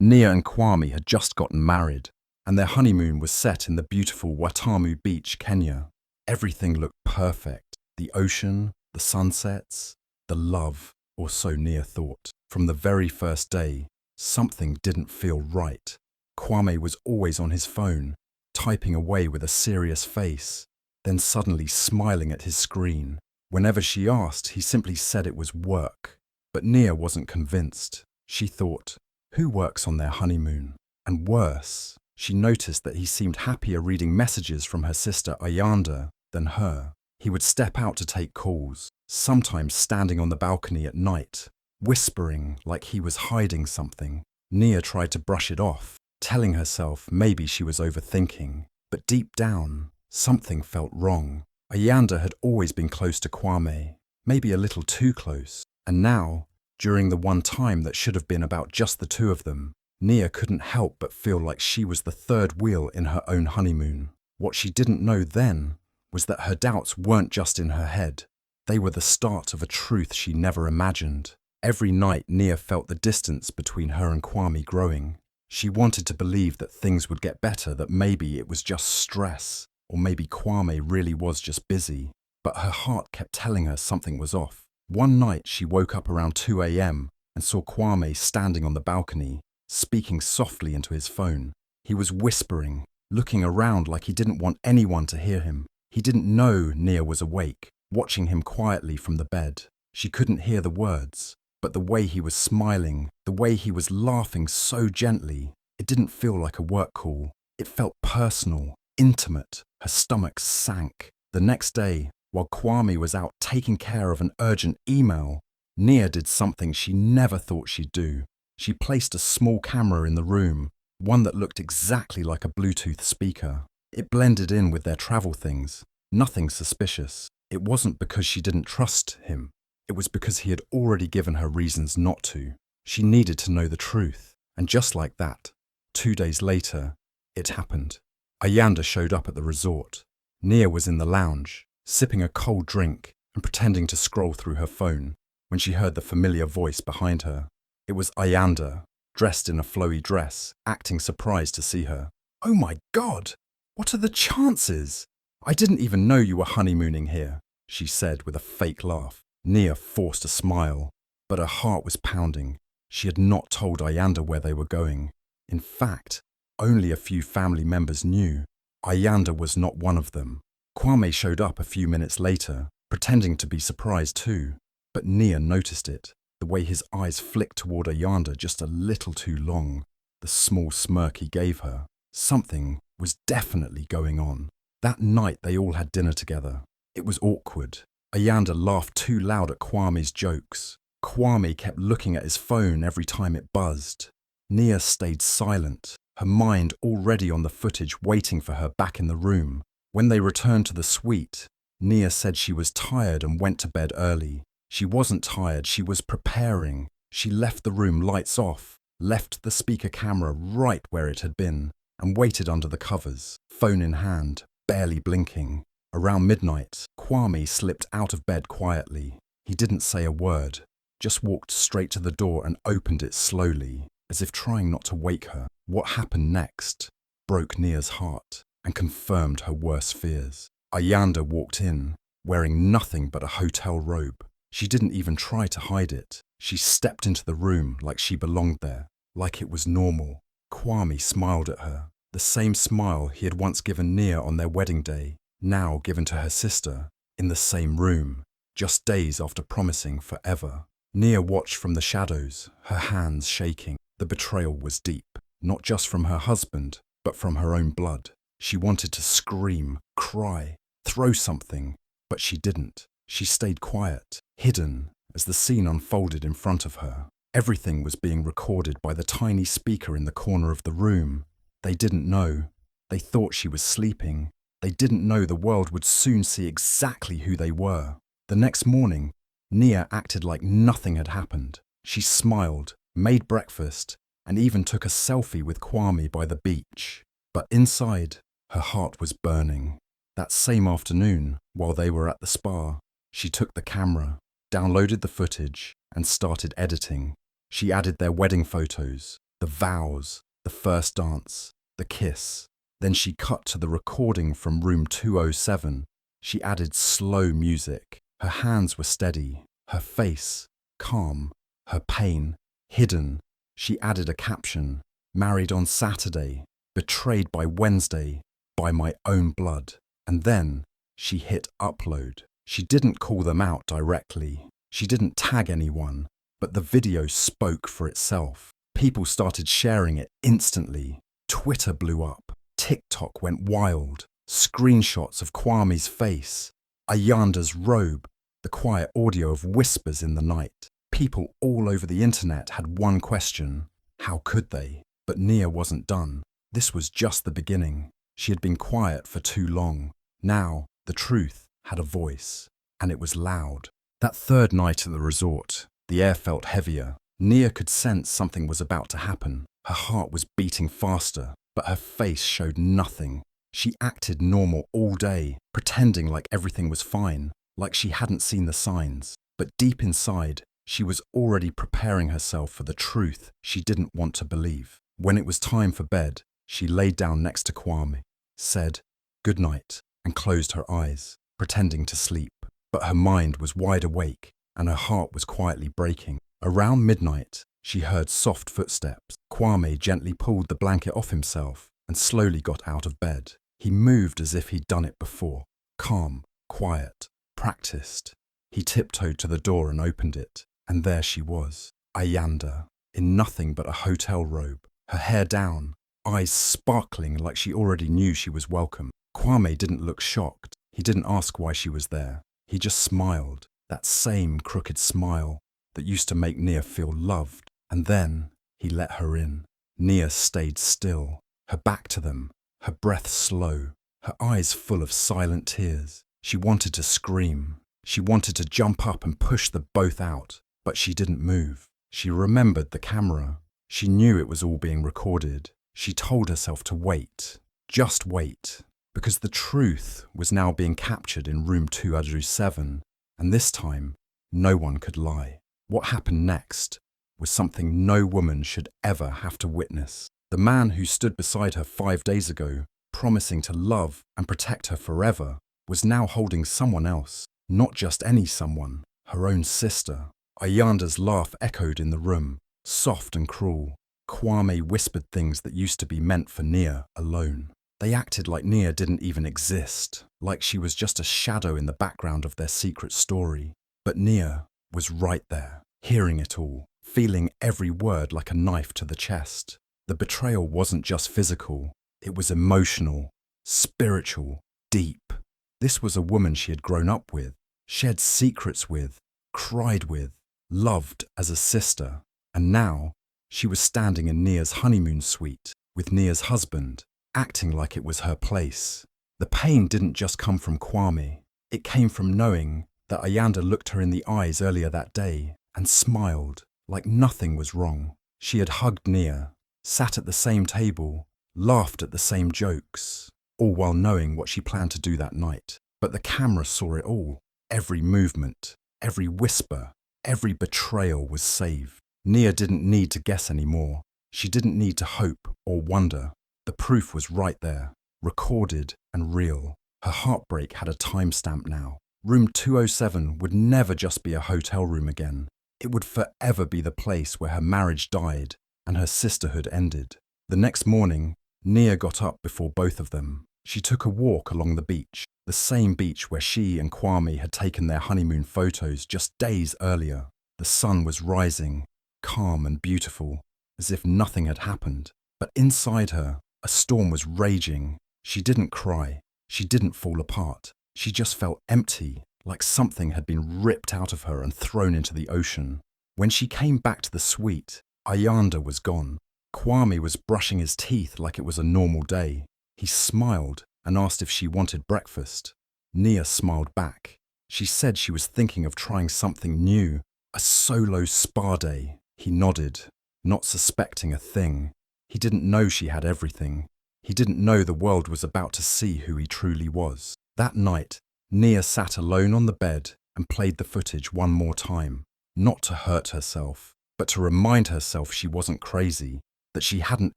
Nia and Kwame had just gotten married, and their honeymoon was set in the beautiful Watamu Beach, Kenya. Everything looked perfect. The ocean, the sunsets, the love, or so Nia thought. From the very first day, something didn't feel right. Kwame was always on his phone, typing away with a serious face, then suddenly smiling at his screen. Whenever she asked, he simply said it was work. But Nia wasn't convinced. She thought, who works on their honeymoon? And worse, she noticed that he seemed happier reading messages from her sister Ayanda than her. He would step out to take calls, sometimes standing on the balcony at night, whispering like he was hiding something. Nia tried to brush it off, telling herself maybe she was overthinking. But deep down, something felt wrong. Ayanda had always been close to Kwame, maybe a little too close. And now, during the one time that should have been about just the two of them, Nia couldn't help but feel like she was the third wheel in her own honeymoon. What she didn't know then was that her doubts weren't just in her head. They were the start of a truth she never imagined. Every night Nia felt the distance between her and Kwame growing. She wanted to believe that things would get better, that maybe it was just stress, or maybe Kwame really was just busy. But her heart kept telling her something was off. One night she woke up around 2 a.m. and saw Kwame standing on the balcony, speaking softly into his phone. He was whispering, looking around like he didn't want anyone to hear him. He didn't know Nia was awake, watching him quietly from the bed. She couldn't hear the words, but the way he was smiling, the way he was laughing so gently, it didn't feel like a work call. It felt personal, intimate. Her stomach sank. The next day, while Kwame was out taking care of an urgent email, Nia did something she never thought she'd do. She placed a small camera in the room, one that looked exactly like a Bluetooth speaker. It blended in with their travel things. Nothing suspicious. It wasn't because she didn't trust him. It was because he had already given her reasons not to. She needed to know the truth. And just like that, 2 days later, it happened. Ayanda showed up at the resort. Nia was in the lounge, sipping a cold drink and pretending to scroll through her phone when she heard the familiar voice behind her. It was Ayanda, dressed in a flowy dress, acting surprised to see her. "Oh my God! What are the chances? I didn't even know you were honeymooning here," she said with a fake laugh. Nia forced a smile, but her heart was pounding. She had not told Ayanda where they were going. In fact, only a few family members knew. Ayanda was not one of them. Kwame showed up a few minutes later, pretending to be surprised too. But Nia noticed it, the way his eyes flicked toward Ayanda just a little too long, the small smirk he gave her. Something was definitely going on. That night they all had dinner together. It was awkward. Ayanda laughed too loud at Kwame's jokes. Kwame kept looking at his phone every time it buzzed. Nia stayed silent, her mind already on the footage waiting for her back in the room. When they returned to the suite, Nia said she was tired and went to bed early. She wasn't tired, she was preparing. She left the room lights off, left the speaker camera right where it had been, and waited under the covers, phone in hand, barely blinking. Around midnight, Kwame slipped out of bed quietly. He didn't say a word, just walked straight to the door and opened it slowly, as if trying not to wake her. What happened next broke Nia's heart and confirmed her worst fears. Ayanda walked in, wearing nothing but a hotel robe. She didn't even try to hide it. She stepped into the room like she belonged there, like it was normal. Kwame smiled at her, the same smile he had once given Nia on their wedding day, now given to her sister, in the same room, just days after promising forever. Nia watched from the shadows, her hands shaking. The betrayal was deep, not just from her husband, but from her own blood. She wanted to scream, cry, throw something, but she didn't. She stayed quiet, hidden, as the scene unfolded in front of her. Everything was being recorded by the tiny speaker in the corner of the room. They didn't know. They thought she was sleeping. They didn't know the world would soon see exactly who they were. The next morning, Nia acted like nothing had happened. She smiled, made breakfast, and even took a selfie with Kwame by the beach. But inside, her heart was burning. That same afternoon, while they were at the spa, she took the camera, downloaded the footage, and started editing. She added their wedding photos, The vows, the first dance, the kiss. Then she cut to the recording from room 207. She added slow music. Her hands were steady, her face calm, her pain hidden. She added a caption, "Married on Saturday, betrayed by Wednesday, by my own blood." And then she hit upload. She didn't call them out directly. She didn't tag anyone, but the video spoke for itself. People started sharing it instantly. Twitter blew up. TikTok went wild. Screenshots of Kwame's face, Ayanda's robe, the quiet audio of whispers in the night. People all over the internet had one question: how could they? But Nia wasn't done. This was just the beginning. She had been quiet for too long. Now, the truth had a voice, and it was loud. That third night at the resort, the air felt heavier. Nia could sense something was about to happen. Her heart was beating faster, but her face showed nothing. She acted normal all day, pretending like everything was fine, like she hadn't seen the signs. But deep inside, she was already preparing herself for the truth she didn't want to believe. When it was time for bed, she laid down next to Kwame, said "good night," and closed her eyes, pretending to sleep. But her mind was wide awake, and her heart was quietly breaking. Around midnight, she heard soft footsteps. Kwame gently pulled the blanket off himself and slowly got out of bed. He moved as if he'd done it before. Calm, quiet, practiced. He tiptoed to the door and opened it, and there she was, Ayanda, in nothing but a hotel robe, her hair down, eyes sparkling like she already knew she was welcome. Kwame didn't look shocked. He didn't ask why she was there. He just smiled, that same crooked smile that used to make Nia feel loved. And then he let her in. Nia stayed still, her back to them, her breath slow, her eyes full of silent tears. She wanted to scream. She wanted to jump up and push them both out, but she didn't move. She remembered the camera. She knew it was all being recorded. She told herself to wait, just wait, because the truth was now being captured in room 207, and this time, no one could lie. What happened next was something no woman should ever have to witness. The man who stood beside her 5 days ago, promising to love and protect her forever, was now holding someone else, not just any someone, her own sister. Ayanda's laugh echoed in the room, soft and cruel. Kwame whispered things that used to be meant for Nia alone. They acted like Nia didn't even exist, like she was just a shadow in the background of their secret story. But Nia was right there, hearing it all, feeling every word like a knife to the chest. The betrayal wasn't just physical, it was emotional, spiritual, deep. This was a woman she had grown up with, shared secrets with, cried with, loved as a sister. And now, she was standing in Nia's honeymoon suite with Nia's husband, acting like it was her place. The pain didn't just come from Kwame. It came from knowing that Ayanda looked her in the eyes earlier that day and smiled like nothing was wrong. She had hugged Nia, sat at the same table, laughed at the same jokes, all while knowing what she planned to do that night. But the camera saw it all. Every movement, every whisper, every betrayal was saved. Nia didn't need to guess anymore. She didn't need to hope or wonder. The proof was right there, recorded and real. Her heartbreak had a timestamp now. Room 207 would never just be a hotel room again. It would forever be the place where her marriage died and her sisterhood ended. The next morning, Nia got up before both of them. She took a walk along the beach, the same beach where she and Kwame had taken their honeymoon photos just days earlier. The sun was rising, calm and beautiful, as if nothing had happened. But inside her, a storm was raging. She didn't cry. She didn't fall apart. She just felt empty, like something had been ripped out of her and thrown into the ocean. When she came back to the suite, Ayanda was gone. Kwame was brushing his teeth like it was a normal day. He smiled and asked if she wanted breakfast. Nia smiled back. She said she was thinking of trying something new, a solo spa day. He nodded, not suspecting a thing. He didn't know she had everything. He didn't know the world was about to see who he truly was. That night, Nia sat alone on the bed and played the footage one more time, not to hurt herself, but to remind herself she wasn't crazy, that she hadn't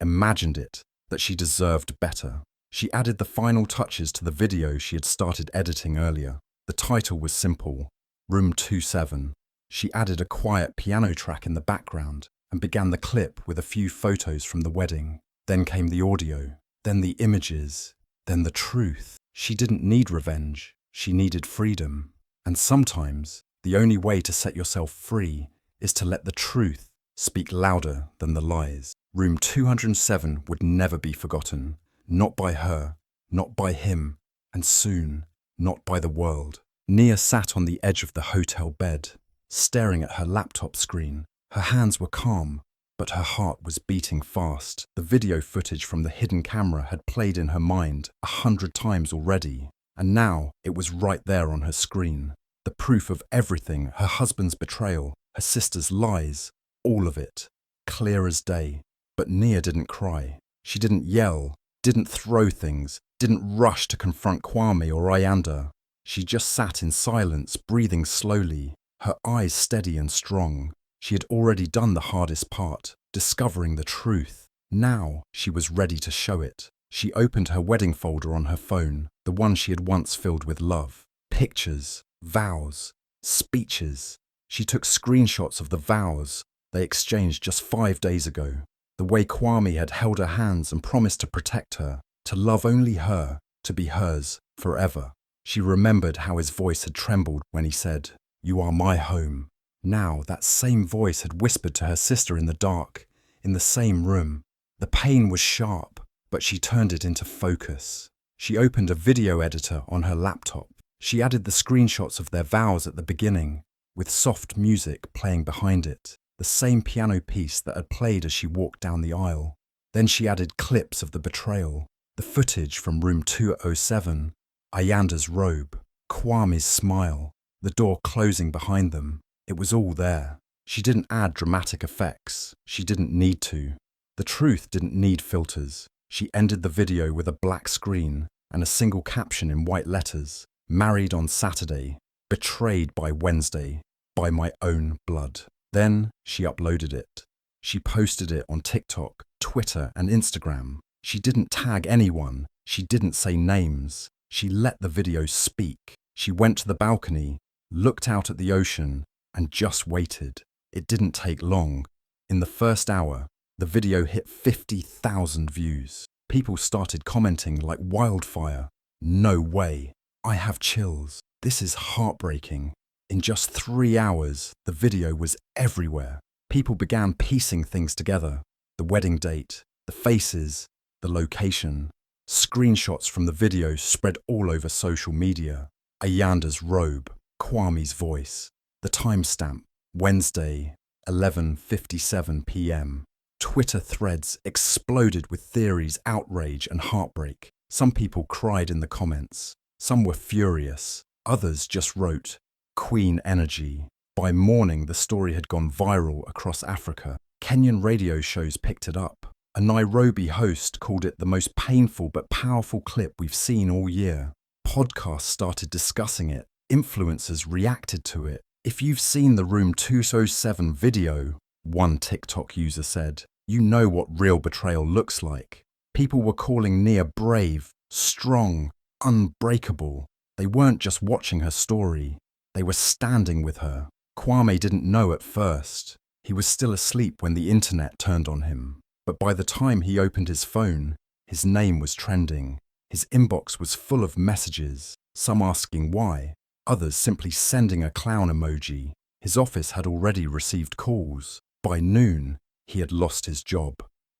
imagined it, that she deserved better. She added the final touches to the video she had started editing earlier. The title was simple, Room 27. She added a quiet piano track in the background and began the clip with a few photos from the wedding. Then came the audio, then the images, then the truth. She didn't need revenge, she needed freedom. And sometimes, the only way to set yourself free is to let the truth speak louder than the lies. Room 207 would never be forgotten, not by her, not by him, and soon, not by the world. Nia sat on the edge of the hotel bed, staring at her laptop screen. Her hands were calm, but her heart was beating fast. The video footage from the hidden camera had played in her mind 100 times already, and now it was right there on her screen. The proof of everything, her husband's betrayal, her sister's lies, all of it, clear as day. But Nia didn't cry. She didn't yell, didn't throw things, didn't rush to confront Kwame or Ayanda. She just sat in silence, breathing slowly, her eyes steady and strong. She had already done the hardest part, discovering the truth. Now she was ready to show it. She opened her wedding folder on her phone, the one she had once filled with love. Pictures, vows, speeches. She took screenshots of the vows they exchanged just 5 days ago. The way Kwame had held her hands and promised to protect her, to love only her, to be hers forever. She remembered how his voice had trembled when he said, "You are my home." Now that same voice had whispered to her sister in the dark, in the same room. The pain was sharp, but she turned it into focus. She opened a video editor on her laptop. She added the screenshots of their vows at the beginning, with soft music playing behind it, the same piano piece that had played as she walked down the aisle. Then she added clips of the betrayal, the footage from room 207, Ayanda's robe, Kwame's smile, the door closing behind them. It was all there. She didn't add dramatic effects. She didn't need to. The truth didn't need filters. She ended the video with a black screen and a single caption in white letters. Married on Saturday, betrayed by Wednesday, by my own blood. Then she uploaded it. She posted it on TikTok, Twitter, and Instagram. She didn't tag anyone. She didn't say names. She let the video speak. She went to the balcony, looked out at the ocean, and just waited. It didn't take long. In the first hour, the video hit 50,000 views. People started commenting like wildfire. "No way. I have chills. This is heartbreaking." In just 3 hours, the video was everywhere. People began piecing things together. The wedding date, the faces, the location. Screenshots from the video spread all over social media. Ayanda's robe, Kwame's voice, the timestamp, Wednesday, 11:57 p.m. Twitter threads exploded with theories, outrage, and heartbreak. Some people cried in the comments. Some were furious. Others just wrote, "Queen energy." By morning, the story had gone viral across Africa. Kenyan radio shows picked it up. A Nairobi host called it the most painful but powerful clip we've seen all year. Podcasts started discussing it. Influencers reacted to it. "If you've seen the Room 207 video," one TikTok user said, "you know what real betrayal looks like." People were calling Nia brave, strong, unbreakable. They weren't just watching her story. They were standing with her. Kwame didn't know at first. He was still asleep when the internet turned on him. But by the time he opened his phone, his name was trending. His inbox was full of messages, some asking why, others simply sending a clown emoji. His office had already received calls. By noon, he had lost his job.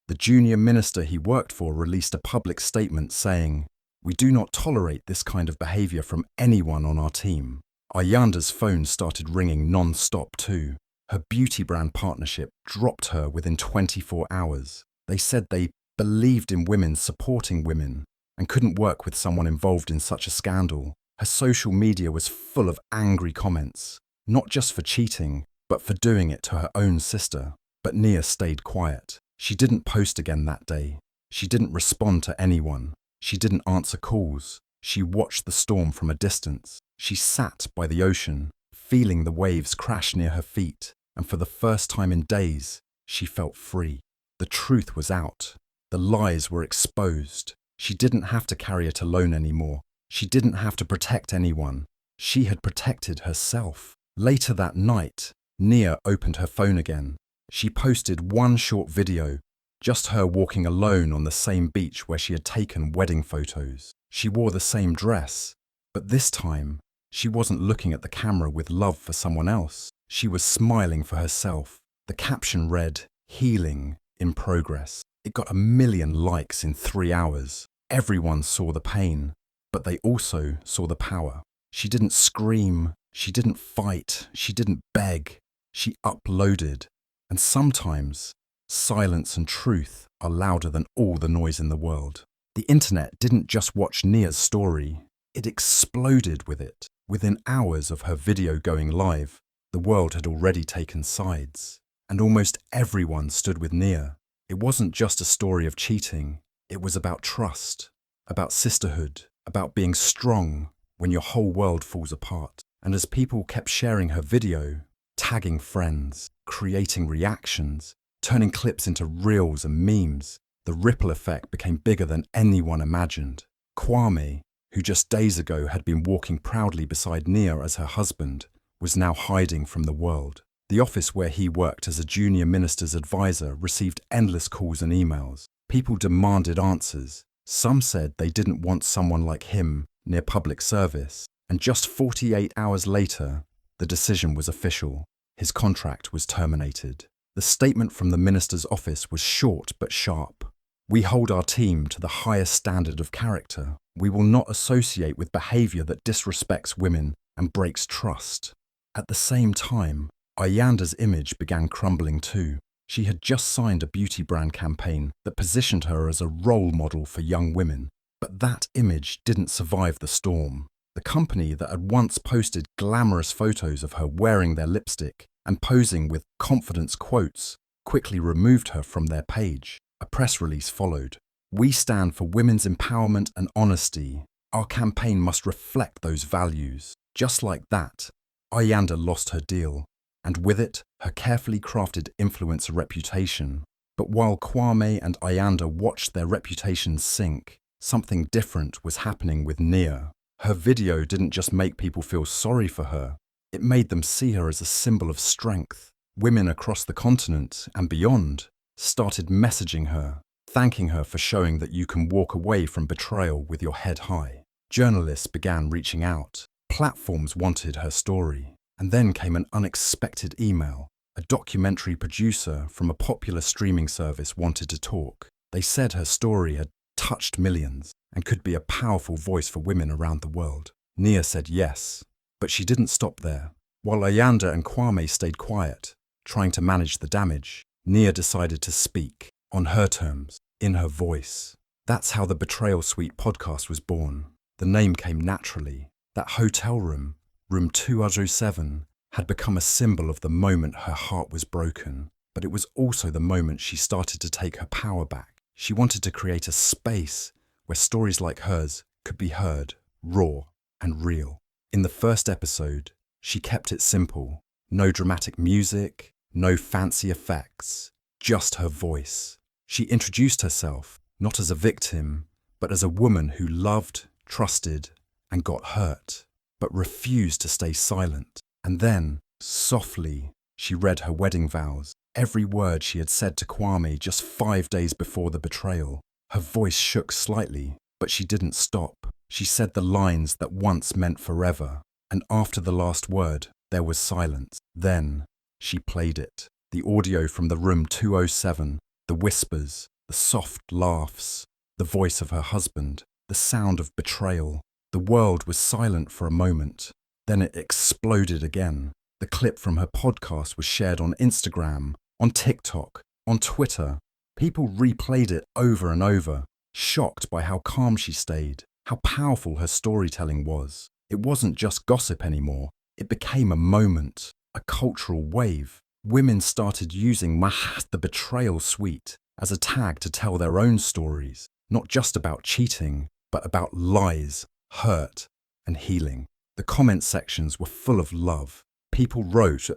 The junior minister he worked for released a public statement saying, "We do not tolerate this kind of behavior from anyone on our team." Ayanda's phone started ringing non-stop too. Her beauty brand partnership dropped her within 24 hours. They said they believed in women supporting women and couldn't work with someone involved in such a scandal. Her social media was full of angry comments, not just for cheating, but for doing it to her own sister. But Nia stayed quiet. She didn't post again that day. She didn't respond to anyone. She didn't answer calls. She watched the storm from a distance. She sat by the ocean, feeling the waves crash near her feet, and for the first time in days, she felt free. The truth was out. The lies were exposed. She didn't have to carry it alone anymore. She didn't have to protect anyone. She had protected herself. Later that night, Nia opened her phone again. She posted one short video, just her walking alone on the same beach where she had taken wedding photos. She wore the same dress, but this time, she wasn't looking at the camera with love for someone else. She was smiling for herself. The caption read, "Healing in progress." It got 1 million likes in 3 hours. Everyone saw the pain, but they also saw the power. She didn't scream, she didn't fight, she didn't beg. She uploaded. And sometimes, silence and truth are louder than all the noise in the world. The internet didn't just watch Nia's story, it exploded with it. Within hours of her video going live, the world had already taken sides. And almost everyone stood with Nia. It wasn't just a story of cheating, it was about trust, about sisterhood, about being strong when your whole world falls apart. And as people kept sharing her video, tagging friends, creating reactions, turning clips into reels and memes, the ripple effect became bigger than anyone imagined. Kwame, who just days ago had been walking proudly beside Nia as her husband, was now hiding from the world. The office where he worked as a junior minister's advisor received endless calls and emails. People demanded answers. Some said they didn't want someone like him near public service. And just 48 hours later, the decision was official. His contract was terminated. The statement from the minister's office was short but sharp. "We hold our team to the highest standard of character. We will not associate with behavior that disrespects women and breaks trust." At the same time, Ayanda's image began crumbling too. She had just signed a beauty brand campaign that positioned her as a role model for young women. But that image didn't survive the storm. The company that had once posted glamorous photos of her wearing their lipstick and posing with confidence quotes quickly removed her from their page. A press release followed. "We stand for women's empowerment and honesty. Our campaign must reflect those values." Just like that, Ayanda lost her deal, and with it, her carefully crafted influencer reputation. But while Kwame and Ayanda watched their reputations sink, something different was happening with Nia. Her video didn't just make people feel sorry for her, it made them see her as a symbol of strength. Women across the continent and beyond started messaging her, thanking her for showing that you can walk away from betrayal with your head high. Journalists began reaching out. Platforms wanted her story. And then came an unexpected email. A documentary producer from a popular streaming service wanted to talk. They said her story had touched millions and could be a powerful voice for women around the world. Nia said yes, but she didn't stop there. While Ayanda and Kwame stayed quiet, trying to manage the damage, Nia decided to speak, on her terms, in her voice. That's how the Betrayal Suite podcast was born. The name came naturally. That hotel room, room 207, had become a symbol of the moment her heart was broken, but it was also the moment she started to take her power back. She wanted to create a space where stories like hers could be heard, raw and real. In the first episode, she kept it simple. No dramatic music, no fancy effects, just her voice. She introduced herself, not as a victim, but as a woman who loved, trusted, and got hurt, but refused to stay silent. And then, softly, she read her wedding vows, every word she had said to Kwame just 5 days before the betrayal. Her voice shook slightly, but she didn't stop. She said the lines that once meant forever, and after the last word, there was silence. Then, she played it. The audio from the room 207, the whispers, the soft laughs, the voice of her husband, the sound of betrayal. The world was silent for a moment. Then it exploded again. The clip from her podcast was shared on Instagram, on TikTok, on Twitter. People replayed it over and over, shocked by how calm she stayed, how powerful her storytelling was. It wasn't just gossip anymore. It became a moment, a cultural wave. Women started using the Betrayal Suite as a tag to tell their own stories, not just about cheating, but about lies, hurt, and healing. The comment sections were full of love. People wrote,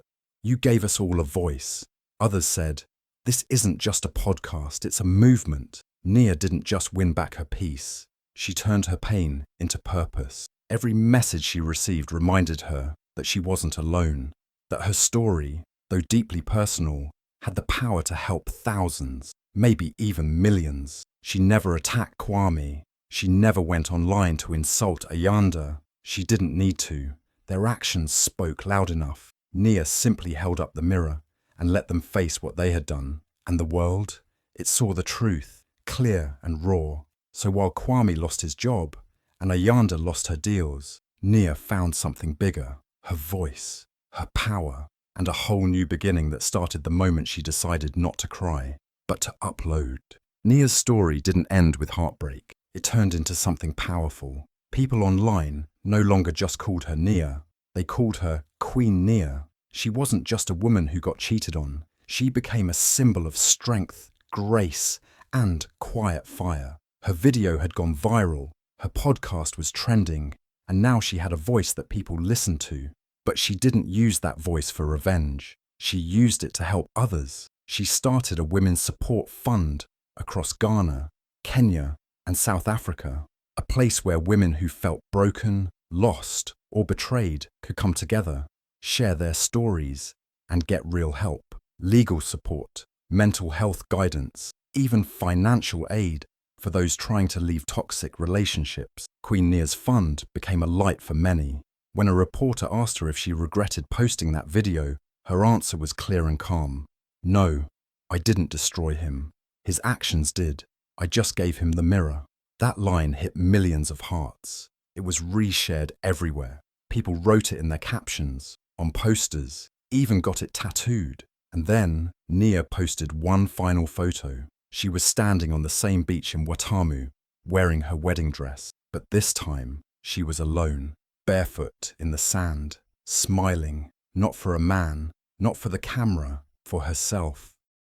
"You gave us all a voice." Others said, This isn't just a podcast, it's a movement. Nia didn't just win back her peace. She turned her pain into purpose. Every message she received reminded her that she wasn't alone, that her story, though deeply personal, had the power to help thousands, maybe even millions. She never attacked Kwame. She never went online to insult Ayanda. She didn't need to. Their actions spoke loud enough. Nia simply held up the mirror and let them face what they had done. And the world, it saw the truth, clear and raw. So while Kwame lost his job and Ayanda lost her deals, Nia found something bigger, her voice, her power, and a whole new beginning that started the moment she decided not to cry, but to upload. Nia's story didn't end with heartbreak. It turned into something powerful. People online no longer just called her Nia. They called her Queen Nia. She wasn't just a woman who got cheated on. She became a symbol of strength, grace, and quiet fire. Her video had gone viral. Her podcast was trending. And now she had a voice that people listened to. But she didn't use that voice for revenge. She used it to help others. She started a women's support fund across Ghana, Kenya, and South Africa, a place where women who felt broken, lost, or betrayed could come together, share their stories, and get real help. Legal support, mental health guidance, even financial aid for those trying to leave toxic relationships. Queen Nia's fund became a light for many. When a reporter asked her if she regretted posting that video, her answer was clear and calm. No, I didn't destroy him. His actions did. I just gave him the mirror. That line hit millions of hearts. It was reshared everywhere. People wrote it in their captions, on posters, even got it tattooed. And then Nia posted one final photo. She was standing on the same beach in Watamu, wearing her wedding dress. But this time, she was alone, barefoot in the sand, smiling, not for a man, not for the camera, for herself.